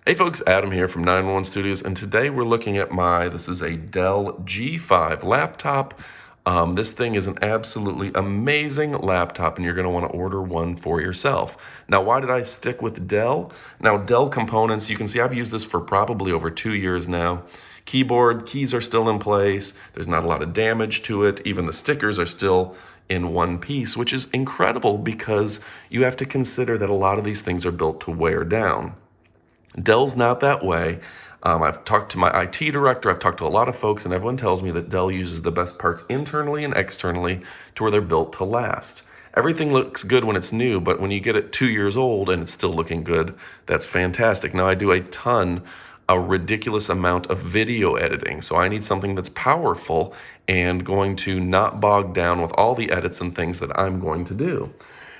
Hey folks, Adam here from 911 Studios, and today we're looking at this is a Dell G5 laptop. This thing is an absolutely amazing laptop, and you're going to want to order one for yourself. Now, why did I stick with Dell? Now, Dell components, you can see I've used this for probably over 2 years now. Keyboard, keys are still in place. There's not a lot of damage to it. Even the stickers are still in one piece, which is incredible because you have to consider that a lot of these things are built to wear down. Dell's not that way. I've talked to my IT director, I've talked to a lot of folks, and everyone tells me that Dell uses the best parts internally and externally to where they're built to last. Everything looks good when it's new, but when you get it 2 years old and it's still looking good, that's fantastic. Now, I do a ridiculous amount of video editing, so I need something that's powerful and going to not bog down with all the edits and things that I'm going to do.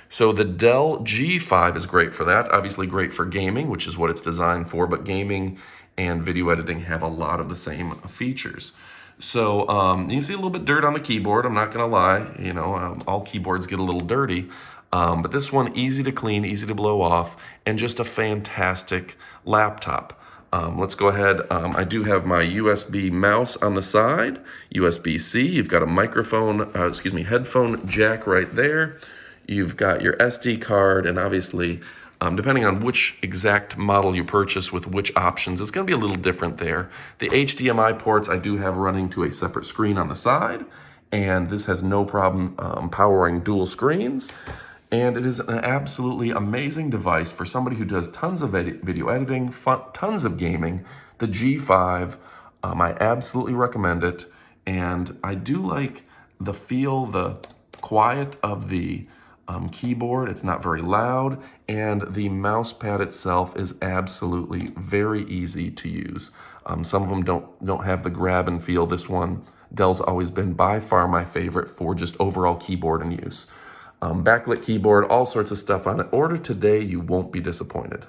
So the Dell G5 is great for that, obviously great for gaming, which is what it's designed for, but gaming and video editing have a lot of the same features. So you see a little bit dirt on the keyboard, I'm not gonna lie, all keyboards get a little dirty, but this one, easy to clean, easy to blow off, and just a fantastic laptop. Let's go ahead, I do have my USB mouse on the side, USB-C, you've got a headphone jack right there. You've got your SD card, and obviously, depending on which exact model you purchase with which options, it's going to be a little different there. The HDMI ports I do have running to a separate screen on the side, and this has no problem powering dual screens. And it is an absolutely amazing device for somebody who does tons of video editing, tons of gaming. The G5, I absolutely recommend it, and I do like the feel, the quiet of the keyboard. It's not very loud, and the mouse pad itself is absolutely very easy to use. Some of them don't have the grab and feel. This one, Dell's always been by far my favorite for just overall keyboard and use. Backlit keyboard, all sorts of stuff on it. Order today, you won't be disappointed.